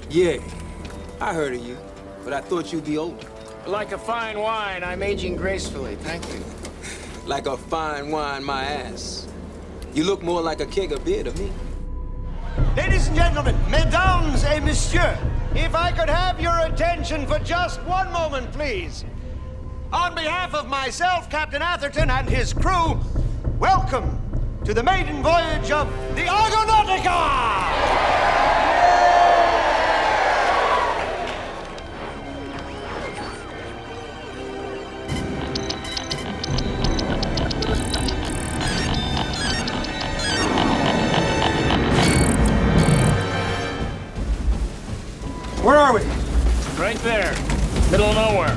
Yeah, I heard of you, but I thought you'd be older. Like a fine wine, I'm aging gracefully, thank you. Like a fine wine, my ass. You look more like a keg of beer to me. Ladies and gentlemen, mesdames et messieurs, if I could have your attention for just one moment, please. On behalf of myself, Captain Atherton, and his crew, welcome to the maiden voyage of the Argonautica! Where are we? Right there, middle of nowhere.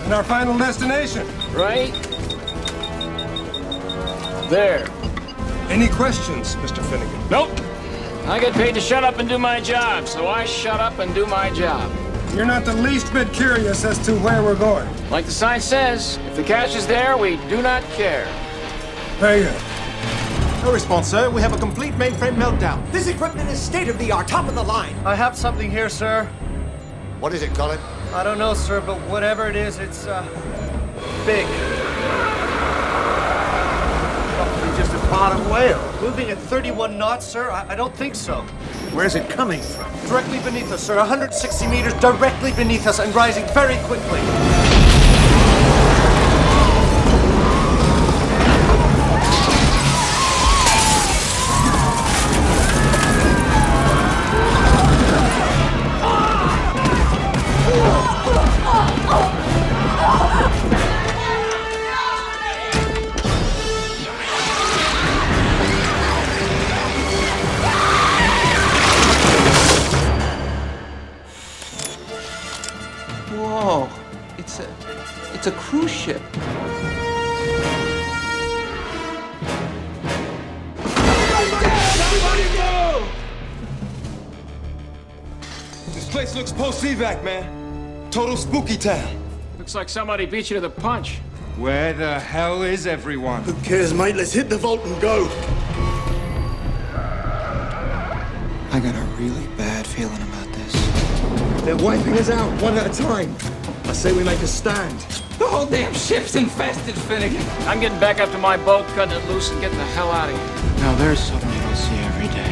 And our final destination? Right there. Any questions, Mr. Finnegan? Nope. I get paid to shut up and do my job, so I shut up and do my job. You're not the least bit curious as to where we're going. Like the sign says, if the cash is there, we do not care. Very good. No response, sir. We have a complete mainframe meltdown. This equipment is state-of-the-art, top of the line. I have something here, sir. What is it, Colin? I don't know, sir, but whatever it is, it's, big. Probably just a bottom whale. Moving at 31 knots, sir? I don't think so. Where's it coming from? Directly beneath us, sir. 160 meters directly beneath us and rising very quickly. Whoa, it's a cruise ship. This place looks post-evac, man. Total spooky town. Looks like somebody beat you to the punch. Where the hell is everyone? Who cares, mate? Let's hit the vault and go. I got a really bad feeling about this. They're wiping us out one at a time. I say we make a stand. The whole damn ship's infested, Finnegan. I'm getting back up to my boat, cutting it loose, and getting the hell out of here. Now there's something you don't see every day.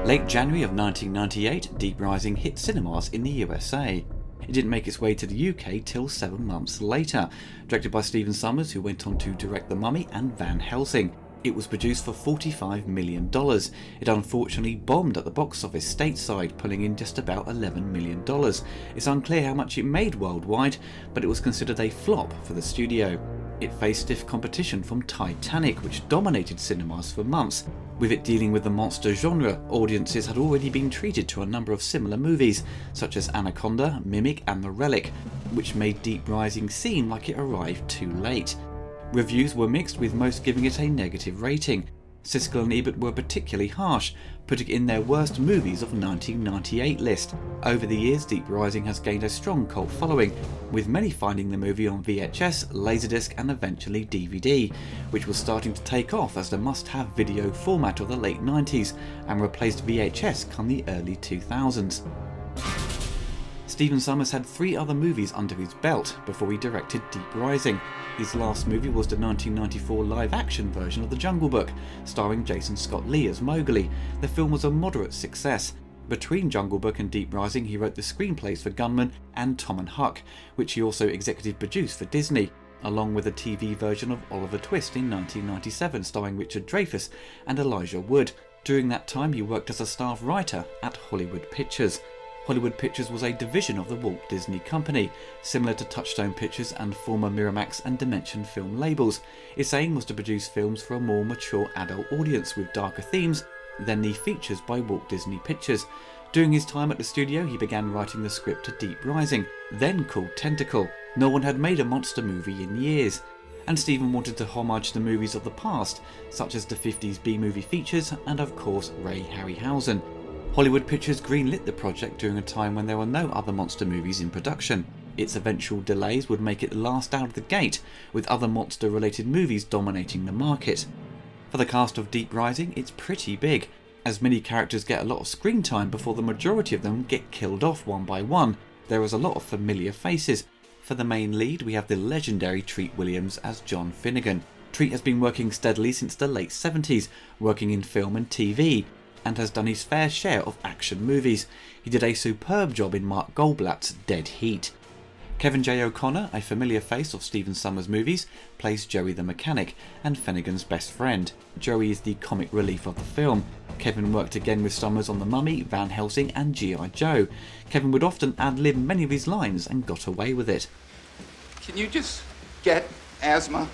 Late January of 1998, Deep Rising hit cinemas in the USA. It didn't make its way to the UK till 7 months later. Directed by Stephen Sommers, who went on to direct The Mummy and Van Helsing. It was produced for $45 million. It unfortunately bombed at the box office stateside, pulling in just about $11 million. It's unclear how much it made worldwide, but it was considered a flop for the studio. It faced stiff competition from Titanic, which dominated cinemas for months. With it dealing with the monster genre, audiences had already been treated to a number of similar movies, such as Anaconda, Mimic and The Relic, which made Deep Rising seem like it arrived too late. Reviews were mixed, with most giving it a negative rating. Siskel and Ebert were particularly harsh, putting it in their worst movies of 1998 list. Over the years, Deep Rising has gained a strong cult following, with many finding the movie on VHS, Laserdisc and eventually DVD, which was starting to take off as the must-have video format of the late 90s and replaced VHS come the early 2000s. Stephen Sommers had 3 other movies under his belt before he directed Deep Rising. His last movie was the 1994 live-action version of The Jungle Book, starring Jason Scott Lee as Mowgli. The film was a moderate success. Between Jungle Book and Deep Rising, he wrote the screenplays for Gunman and Tom and Huck, which he also executive produced for Disney, along with a TV version of Oliver Twist in 1997, starring Richard Dreyfuss and Elijah Wood. During that time, he worked as a staff writer at Hollywood Pictures. Hollywood Pictures was a division of the Walt Disney Company, similar to Touchstone Pictures and former Miramax and Dimension film labels. Its aim was to produce films for a more mature adult audience with darker themes than the features by Walt Disney Pictures. During his time at the studio, he began writing the script to Deep Rising, then called Tentacle. No one had made a monster movie in years, and Stephen wanted to homage the movies of the past, such as the 50s B-movie features and of course Ray Harryhausen. Hollywood Pictures greenlit the project during a time when there were no other monster movies in production. Its eventual delays would make it last out of the gate, with other monster-related movies dominating the market. For the cast of Deep Rising, it's pretty big, as many characters get a lot of screen time before the majority of them get killed off one by one. There is a lot of familiar faces. For the main lead, we have the legendary Treat Williams as John Finnegan. Treat has been working steadily since the late 70s, working in film and TV, and has done his fair share of action movies. He did a superb job in Mark Goldblatt's Dead Heat. Kevin J. O'Connor, a familiar face of Stephen Sommers' movies, plays Joey the mechanic and Finnegan's best friend. Joey is the comic relief of the film. Kevin worked again with Sommers on The Mummy, Van Helsing and G.I. Joe. Kevin would often ad-lib many of his lines and got away with it. Can you just get asthma?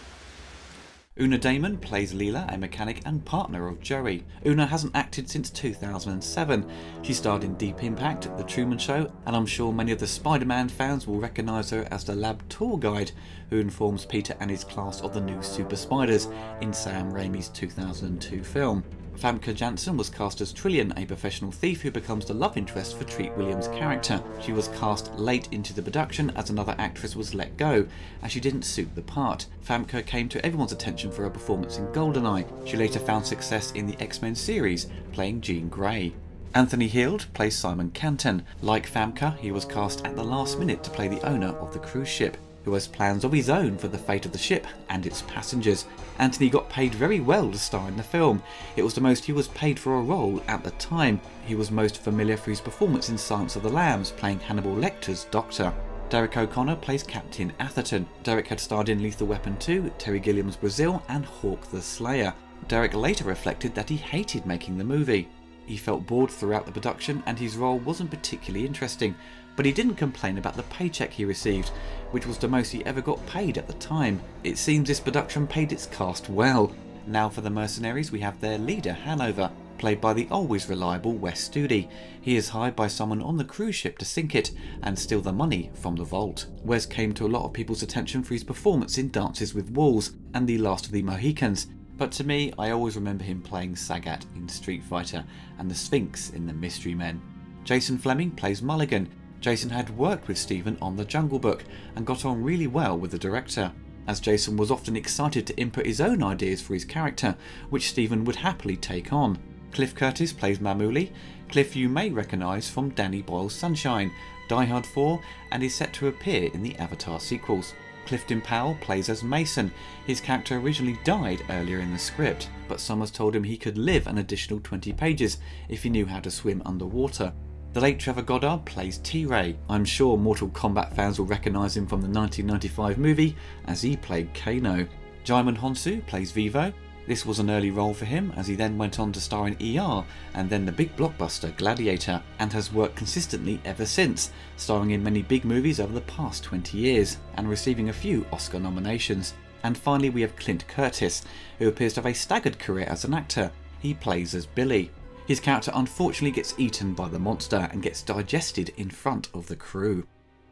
Una Damon plays Leela, a mechanic and partner of Joey. Una hasn't acted since 2007. She starred in Deep Impact, The Truman Show, and I'm sure many of the Spider-Man fans will recognise her as the lab tour guide who informs Peter and his class of the new super spiders in Sam Raimi's 2002 film. Famke Janssen was cast as Trillian, a professional thief who becomes the love interest for Treat Williams' character. She was cast late into the production as another actress was let go, as she didn't suit the part. Famke came to everyone's attention for her performance in GoldenEye. She later found success in the X-Men series, playing Jean Grey. Anthony Heald plays Simon Canton. Like Famke, he was cast at the last minute to play the owner of the cruise ship, who has plans of his own for the fate of the ship and its passengers. Anthony got paid very well to star in the film. It was the most he was paid for a role at the time. He was most familiar for his performance in Silence of the Lambs, playing Hannibal Lecter's doctor. Derek O'Connor plays Captain Atherton. Derek had starred in Lethal Weapon 2, Terry Gilliam's Brazil and Hawk the Slayer. Derek later reflected that he hated making the movie. He felt bored throughout the production and his role wasn't particularly interesting, but he didn't complain about the paycheck he received, which was the most he ever got paid at the time. It seems this production paid its cast well. Now for the mercenaries, we have their leader, Hanover, played by the always reliable Wes Studi. He is hired by someone on the cruise ship to sink it and steal the money from the vault. Wes came to a lot of people's attention for his performance in Dances with Wolves and The Last of the Mohicans, but to me, I always remember him playing Sagat in Street Fighter and the Sphinx in The Mystery Men. Jason Fleming plays Mulligan. Jason had worked with Stephen on The Jungle Book and got on really well with the director, as Jason was often excited to input his own ideas for his character, which Stephen would happily take on. Cliff Curtis plays Mamuli. Cliff you may recognise from Danny Boyle's Sunshine, Die Hard 4, and is set to appear in the Avatar sequels. Clifton Powell plays as Mason. His character originally died earlier in the script, but Sommers told him he could live an additional 20 pages if he knew how to swim underwater. The late Trevor Goddard plays T-Ray. I'm sure Mortal Kombat fans will recognise him from the 1995 movie, as he played Kano. Djimon Hounsou plays Vivo. This was an early role for him, as he then went on to star in ER and then the big blockbuster Gladiator, and has worked consistently ever since, starring in many big movies over the past 20 years and receiving a few Oscar nominations. And finally we have Clint Curtis, who appears to have a staggered career as an actor. He plays as Billy. His character unfortunately gets eaten by the monster and gets digested in front of the crew.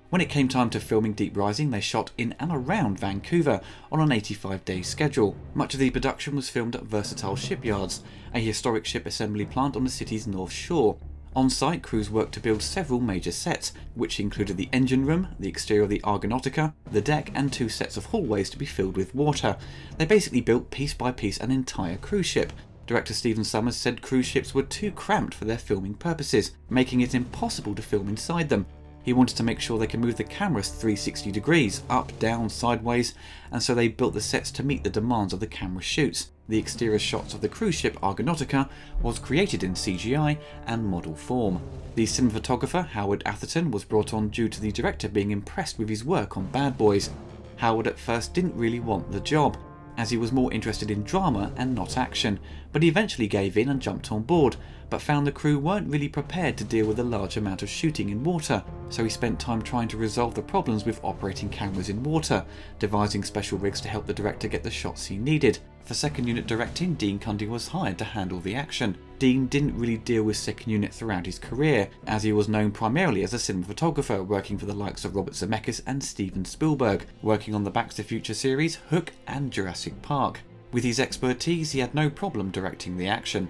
When it came time to filming Deep Rising, they shot in and around Vancouver on an 85-day schedule. Much of the production was filmed at Versatile Shipyards, a historic ship assembly plant on the city's north shore. On site, crews worked to build several major sets, which included the engine room, the exterior of the Argonautica, the deck, and 2 sets of hallways to be filled with water. They basically built piece by piece an entire cruise ship. Director Stephen Sommers said cruise ships were too cramped for their filming purposes, making it impossible to film inside them. He wanted to make sure they could move the cameras 360 degrees, up, down, sideways, and so they built the sets to meet the demands of the camera shoots. The exterior shots of the cruise ship Argonautica was created in CGI and model form. The cinematographer Howard Atherton was brought on due to the director being impressed with his work on Bad Boys. Howard at first didn't really want the job, as he was more interested in drama and not action, but he eventually gave in and jumped on board, but found the crew weren't really prepared to deal with a large amount of shooting in water, so he spent time trying to resolve the problems with operating cameras in water, devising special rigs to help the director get the shots he needed. For second unit directing, Dean Cundey was hired to handle the action. Dean didn't really deal with second unit throughout his career, as he was known primarily as a cinematographer working for the likes of Robert Zemeckis and Steven Spielberg, working on the Back to the Future series, Hook and Jurassic Park. With his expertise, he had no problem directing the action.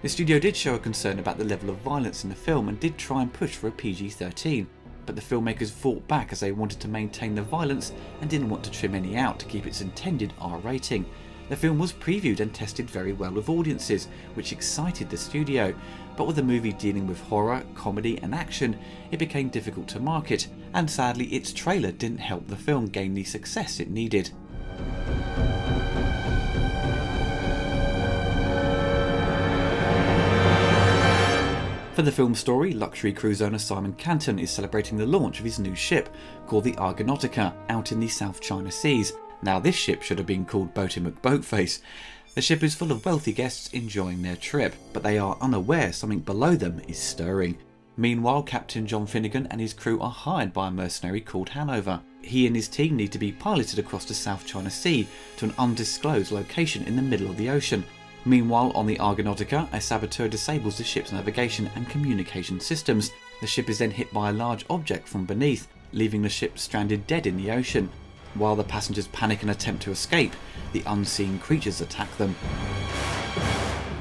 The studio did show a concern about the level of violence in the film and did try and push for a PG-13, but the filmmakers fought back as they wanted to maintain the violence and didn't want to trim any out to keep its intended R rating. The film was previewed and tested very well with audiences, which excited the studio, but with the movie dealing with horror, comedy and action, it became difficult to market, and sadly its trailer didn't help the film gain the success it needed. For the film's story, luxury cruise owner Simon Canton is celebrating the launch of his new ship, called the Argonautica, out in the South China Seas. Now this ship should have been called Boaty McBoatface. The ship is full of wealthy guests enjoying their trip, but they are unaware something below them is stirring. Meanwhile, Captain John Finnegan and his crew are hired by a mercenary called Hanover. He and his team need to be piloted across the South China Sea to an undisclosed location in the middle of the ocean. Meanwhile, on the Argonautica, a saboteur disables the ship's navigation and communication systems. The ship is then hit by a large object from beneath, leaving the ship stranded dead in the ocean. While the passengers panic and attempt to escape, the unseen creatures attack them.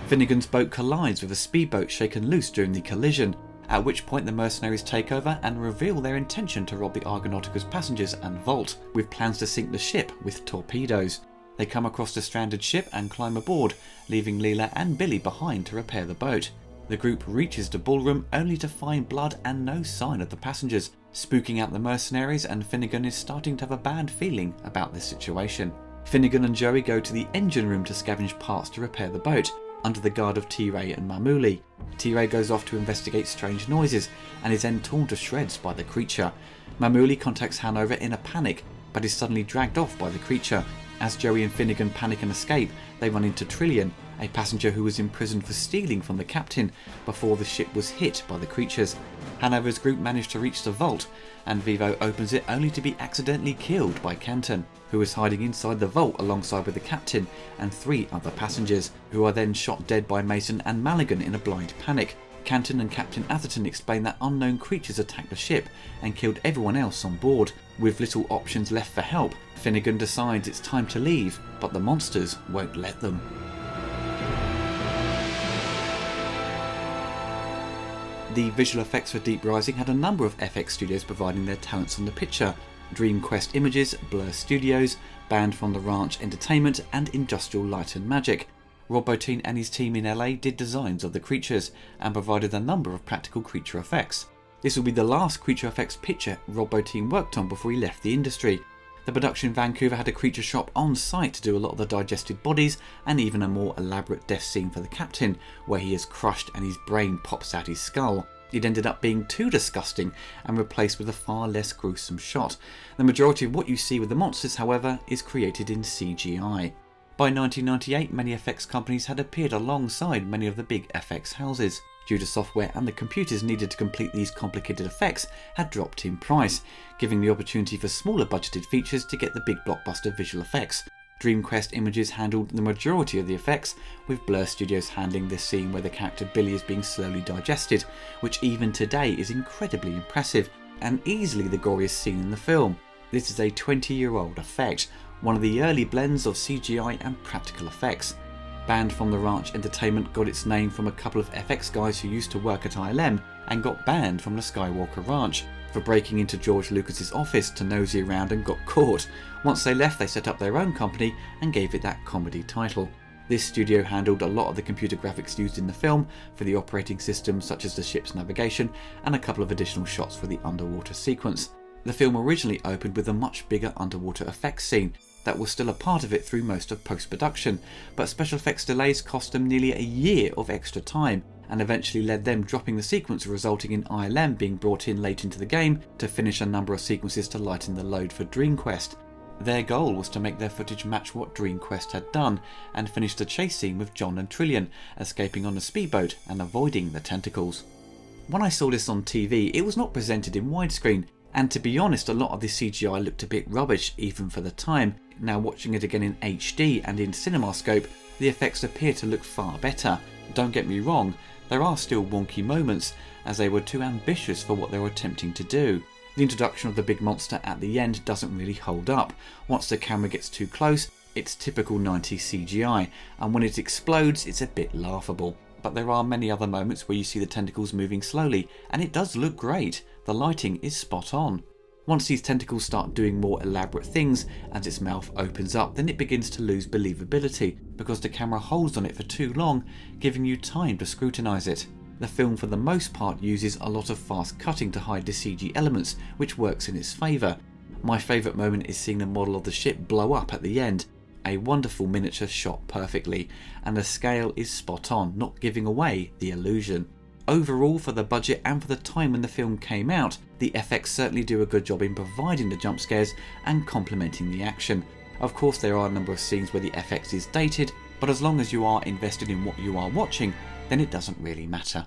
Finnegan's boat collides with a speedboat shaken loose during the collision, at which point the mercenaries take over and reveal their intention to rob the Argonautica's passengers and vault, with plans to sink the ship with torpedoes. They come across the stranded ship and climb aboard, leaving Leela and Billy behind to repair the boat. The group reaches the ballroom only to find blood and no sign of the passengers, spooking out the mercenaries, and Finnegan is starting to have a bad feeling about this situation. Finnegan and Joey go to the engine room to scavenge parts to repair the boat, under the guard of T-Ray and Mamuli. T-Ray goes off to investigate strange noises and is then torn to shreds by the creature. Mamuli contacts Hanover in a panic, but is suddenly dragged off by the creature. As Joey and Finnegan panic and escape, they run into Trillian, a passenger who was imprisoned for stealing from the captain before the ship was hit by the creatures. Hanover's group managed to reach the vault, and Vivo opens it only to be accidentally killed by Canton, who is hiding inside the vault alongside with the captain and 3 other passengers, who are then shot dead by Mason and Maligan in a blind panic. Canton and Captain Atherton explain that unknown creatures attacked the ship and killed everyone else on board. With little options left for help, Finnegan decides it's time to leave, but the monsters won't let them. The visual effects for Deep Rising had a number of FX studios providing their talents on the picture: DreamQuest Images, Blur Studios, Band from the Ranch Entertainment and Industrial Light and Magic. Rob Bottin and his team in LA did designs of the creatures and provided a number of practical creature effects. This will be the last creature effects picture Rob Bottin worked on before he left the industry. The production in Vancouver had a creature shop on site to do a lot of the digested bodies and even a more elaborate death scene for the captain, where he is crushed and his brain pops out his skull. It ended up being too disgusting and replaced with a far less gruesome shot. The majority of what you see with the monsters, however, is created in CGI. By 1998, many FX companies had appeared alongside many of the big FX houses. Due to software and the computers needed to complete these complicated effects had dropped in price, giving the opportunity for smaller budgeted features to get the big blockbuster visual effects. DreamQuest Images handled the majority of the effects, with Blur Studios handling this scene where the character Billy is being slowly digested, which even today is incredibly impressive and easily the goriest scene in the film. This is a 20-year-old effect, one of the early blends of CGI and practical effects. Band from the Ranch Entertainment got its name from a couple of FX guys who used to work at ILM and got banned from the Skywalker Ranch for breaking into George Lucas's office to nosy around and got caught. Once they left, they set up their own company and gave it that comedy title. This studio handled a lot of the computer graphics used in the film for the operating systems such as the ship's navigation and a couple of additional shots for the underwater sequence. The film originally opened with a much bigger underwater effects scene that was still a part of it through most of post-production, but special effects delays cost them nearly a year of extra time and eventually led them dropping the sequence, resulting in ILM being brought in late into the game to finish a number of sequences to lighten the load for DreamQuest. Their goal was to make their footage match what DreamQuest had done and finish the chase scene with John and Trillian escaping on a speedboat and avoiding the tentacles. When I saw this on TV, it was not presented in widescreen, and to be honest, a lot of the CGI looked a bit rubbish even for the time. Now watching it again in HD and in CinemaScope, the effects appear to look far better. Don't get me wrong, there are still wonky moments, as they were too ambitious for what they were attempting to do. The introduction of the big monster at the end doesn't really hold up. Once the camera gets too close, it's typical 90s CGI, and when it explodes, it's a bit laughable. but there are many other moments where you see the tentacles moving slowly, and it does look great. The lighting is spot on. Once these tentacles start doing more elaborate things, as its mouth opens up, then it begins to lose believability, because the camera holds on it for too long, giving you time to scrutinise it. The film for the most part uses a lot of fast cutting to hide the CG elements, which works in its favour. My favourite moment is seeing the model of the ship blow up at the end. A wonderful miniature shot perfectly, and the scale is spot on, not giving away the illusion. Overall, for the budget and for the time when the film came out, the FX certainly do a good job in providing the jump scares and complementing the action. Of course, there are a number of scenes where the FX is dated, but as long as you are invested in what you are watching, then it doesn't really matter.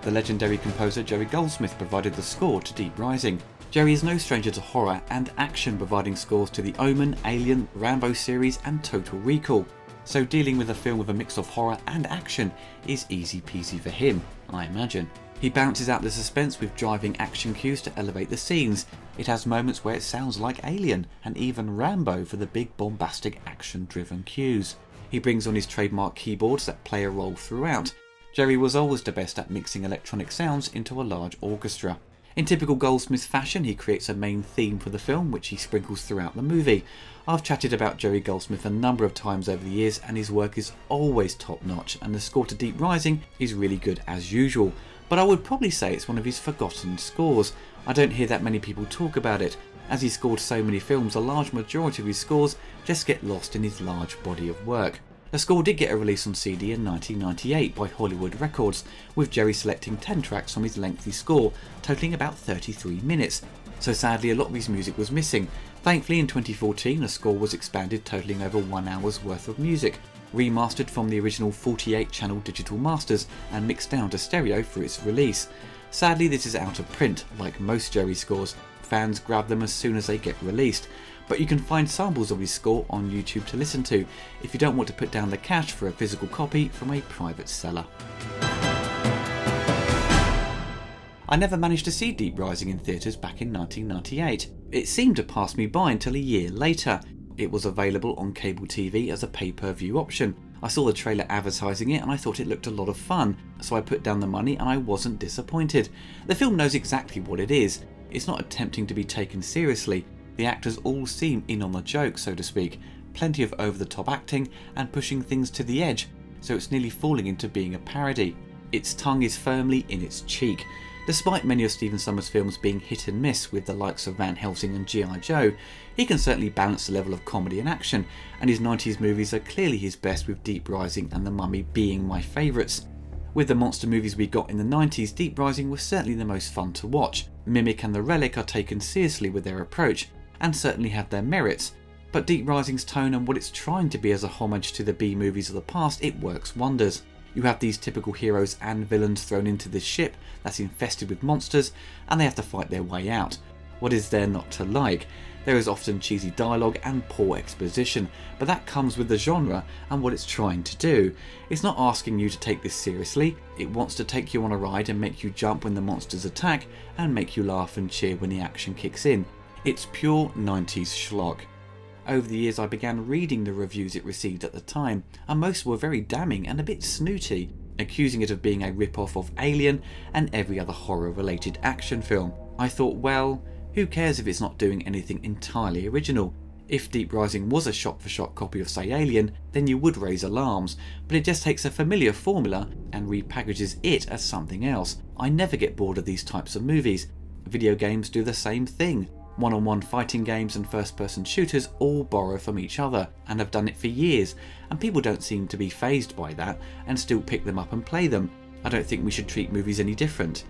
The legendary composer Jerry Goldsmith provided the score to Deep Rising. Jerry is no stranger to horror and action, providing scores to The Omen, Alien, Rambo series and Total Recall. So dealing with a film with a mix of horror and action is easy peasy for him, I imagine. He balances out the suspense with driving action cues to elevate the scenes. It has moments where it sounds like Alien and even Rambo for the big bombastic action driven cues. He brings on his trademark keyboards that play a role throughout. Jerry was always the best at mixing electronic sounds into a large orchestra. In typical Goldsmith fashion, he creates a main theme for the film which he sprinkles throughout the movie. I've chatted about Jerry Goldsmith a number of times over the years, and his work is always top notch, and the score to Deep Rising is really good as usual, but I would probably say it's one of his forgotten scores. I don't hear that many people talk about it. As he scored so many films, a large majority of his scores just get lost in his large body of work. The score did get a release on CD in 1998 by Hollywood Records, with Jerry selecting 10 tracks from his lengthy score, totaling about 33 minutes. So sadly a lot of his music was missing. Thankfully in 2014 the score was expanded, totaling over 1 hour's worth of music, remastered from the original 48 channel digital masters and mixed down to stereo for its release. Sadly this is out of print, like most Jerry scores. Fans grab them as soon as they get released. But you can find samples of his score on YouTube to listen to, if you don't want to put down the cash for a physical copy from a private seller. I never managed to see Deep Rising in theatres back in 1998. It seemed to pass me by until a year later. It was available on cable TV as a pay-per-view option. I saw the trailer advertising it and I thought it looked a lot of fun, so I put down the money and I wasn't disappointed. The film knows exactly what it is. It's not attempting to be taken seriously. The actors all seem in on the joke, so to speak, plenty of over-the-top acting and pushing things to the edge, so it's nearly falling into being a parody. Its tongue is firmly in its cheek. Despite many of Stephen Sommers' films being hit and miss with the likes of Van Helsing and G.I. Joe, he can certainly balance the level of comedy and action, and his 90s movies are clearly his best, with Deep Rising and The Mummy being my favourites. With the monster movies we got in the 90s, Deep Rising was certainly the most fun to watch. Mimic and The Relic are taken seriously with their approach, and certainly have their merits, but Deep Rising's tone and what it's trying to be as a homage to the B-movies of the past, it works wonders. You have these typical heroes and villains thrown into this ship that's infested with monsters, and they have to fight their way out. What is there not to like? There is often cheesy dialogue and poor exposition, but that comes with the genre and what it's trying to do. It's not asking you to take this seriously, it wants to take you on a ride and make you jump when the monsters attack, and make you laugh and cheer when the action kicks in. It's pure 90s schlock. Over the years I began reading the reviews it received at the time, and most were very damning and a bit snooty, accusing it of being a rip-off of Alien and every other horror-related action film. I thought, well, who cares if it's not doing anything entirely original? If Deep Rising was a shot-for-shot copy of, say, Alien, then you would raise alarms, but it just takes a familiar formula and repackages it as something else. I never get bored of these types of movies. Video games do the same thing. One-on-one fighting games and first-person shooters all borrow from each other, and have done it for years, and people don't seem to be fazed by that and still pick them up and play them. I don't think we should treat movies any different.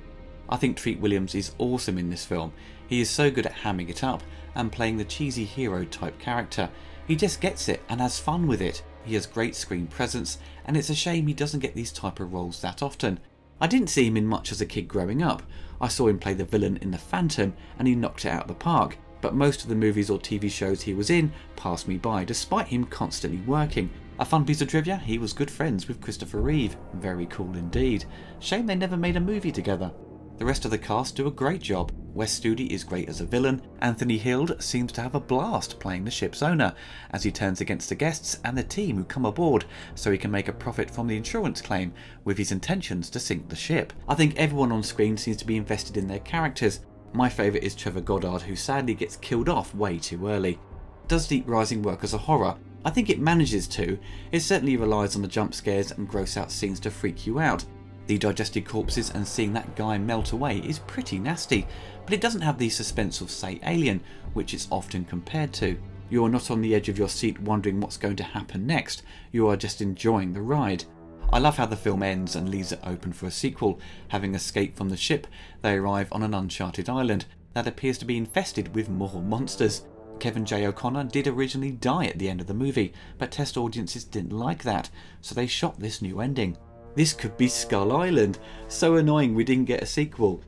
I think Treat Williams is awesome in this film. He is so good at hamming it up and playing the cheesy hero type character. He just gets it and has fun with it. He has great screen presence, and it's a shame he doesn't get these type of roles that often. I didn't see him in much as a kid growing up. I saw him play the villain in The Phantom and he knocked it out of the park, but most of the movies or TV shows he was in passed me by despite him constantly working. A fun piece of trivia, he was good friends with Christopher Reeve. Very cool indeed. Shame they never made a movie together. The rest of the cast do a great job. Wes Studi is great as a villain. Anthony Hild seems to have a blast playing the ship's owner as he turns against the guests and the team who come aboard so he can make a profit from the insurance claim with his intentions to sink the ship. I think everyone on screen seems to be invested in their characters. My favourite is Trevor Goddard, who sadly gets killed off way too early. Does Deep Rising work as a horror? I think it manages to. It certainly relies on the jump scares and gross out scenes to freak you out. The digested corpses and seeing that guy melt away is pretty nasty, but it doesn't have the suspense of, say, Alien, which it's often compared to. You are not on the edge of your seat wondering what's going to happen next, you are just enjoying the ride. I love how the film ends and leaves it open for a sequel. Having escaped from the ship, they arrive on an uncharted island that appears to be infested with more monsters. Kevin J. O'Connor did originally die at the end of the movie, but test audiences didn't like that, so they shot this new ending. This could be Skull Island. So annoying we didn't get a sequel.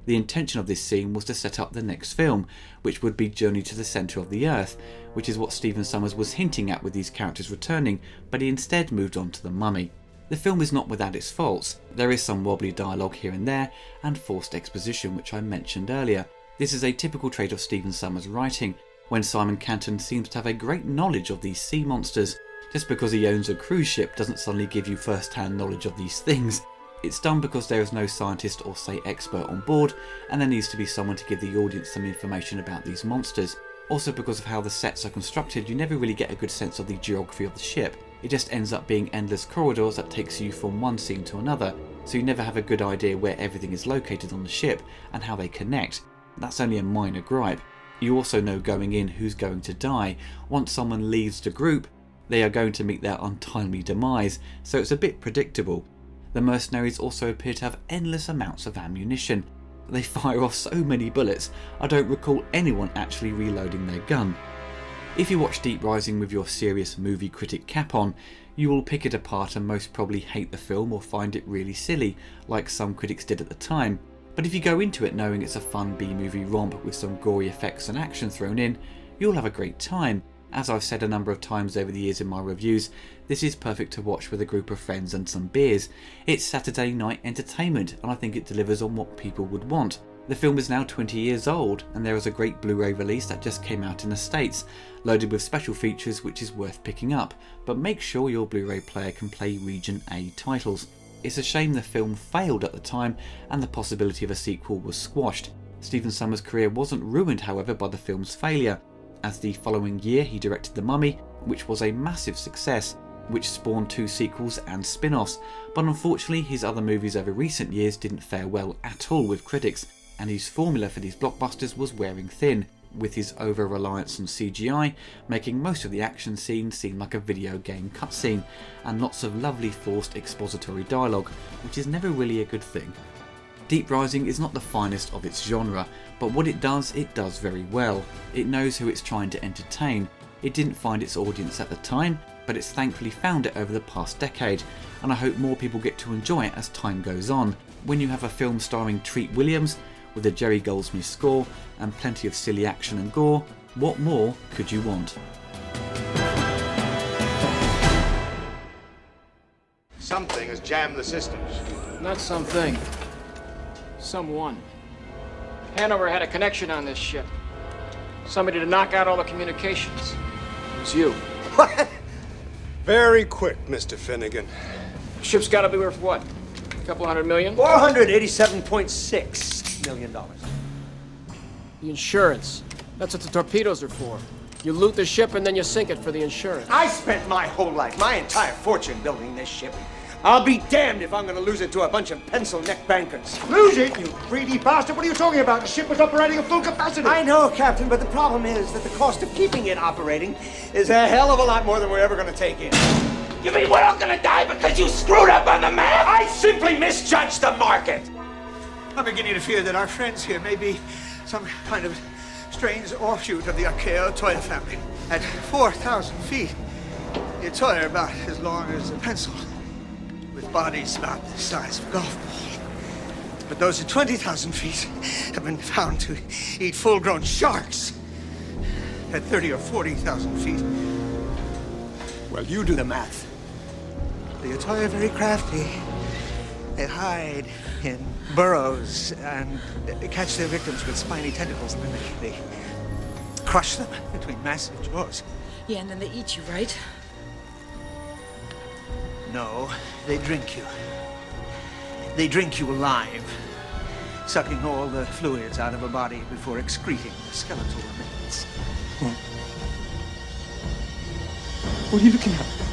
The intention of this scene was to set up the next film, which would be Journey to the Centre of the Earth, which is what Stephen Sommers was hinting at with these characters returning, but he instead moved on to The Mummy. The film is not without its faults. There is some wobbly dialogue here and there, and forced exposition, which I mentioned earlier. This is a typical trait of Stephen Sommers' writing, when Simon Canton seems to have a great knowledge of these sea monsters. Just because he owns a cruise ship doesn't suddenly give you first-hand knowledge of these things. It's done because there is no scientist or, say, expert on board, and there needs to be someone to give the audience some information about these monsters. Also because of how the sets are constructed, you never really get a good sense of the geography of the ship. It just ends up being endless corridors that takes you from one scene to another, so you never have a good idea where everything is located on the ship and how they connect. That's only a minor gripe. You also know going in who's going to die. Once someone leaves the group, they are going to meet their untimely demise, so it's a bit predictable. The mercenaries also appear to have endless amounts of ammunition. They fire off so many bullets, I don't recall anyone actually reloading their gun. If you watch Deep Rising with your serious movie critic cap on, you will pick it apart and most probably hate the film or find it really silly, like some critics did at the time. But if you go into it knowing it's a fun B-movie romp with some gory effects and action thrown in, you'll have a great time. As I've said a number of times over the years in my reviews, this is perfect to watch with a group of friends and some beers. It's Saturday night entertainment, and I think it delivers on what people would want. The film is now 20 years old, and there is a great Blu-ray release that just came out in the States, loaded with special features which is worth picking up, but make sure your Blu-ray player can play Region A titles. It's a shame the film failed at the time, and the possibility of a sequel was squashed. Stephen Sommers' career wasn't ruined, however, by the film's failure, as the following year he directed The Mummy, which was a massive success, which spawned 2 sequels and spin-offs, but unfortunately his other movies over recent years didn't fare well at all with critics, and his formula for these blockbusters was wearing thin, with his over-reliance on CGI making most of the action scenes seem like a video game cutscene, and lots of lovely forced expository dialogue, which is never really a good thing. Deep Rising is not the finest of its genre, but what it does very well. It knows who it's trying to entertain. It didn't find its audience at the time, but it's thankfully found it over the past decade, and I hope more people get to enjoy it as time goes on. When you have a film starring Treat Williams, with a Jerry Goldsmith score, and plenty of silly action and gore, what more could you want? Something has jammed the systems. Not something. Someone. Hanover had a connection on this ship. Somebody to knock out all the communications. It was you. What? Very quick, Mr. Finnegan. The ship's gotta be worth what? A couple $100 million? $487.6 million. The insurance. That's what the torpedoes are for. You loot the ship and then you sink it for the insurance. I spent my whole life, my entire fortune building this ship. I'll be damned if I'm gonna lose it to a bunch of pencil-neck bankers. Lose it, you greedy bastard! What are you talking about? The ship was operating at full capacity! I know, Captain, but the problem is that the cost of keeping it operating is a hell of a lot more than we're ever gonna take in. You mean we're all gonna die because you screwed up on the map? I simply misjudged the market! I'm beginning to fear that our friends here may be some kind of strange offshoot of the Archaeo Toya family. At 4,000 feet, the Toya are about as long as a pencil, with bodies about the size of a golf ball. But those at 20,000 feet have been found to eat full-grown sharks. At 30 or 40,000 feet, well, you do the math. The Toya are very crafty. They hide in burrows and catch their victims with spiny tentacles, and then they crush them between massive jaws. Yeah, and then they eat you, right? No, they drink you. They drink you alive, sucking all the fluids out of a body before excreting the skeletal remains. What are you looking at?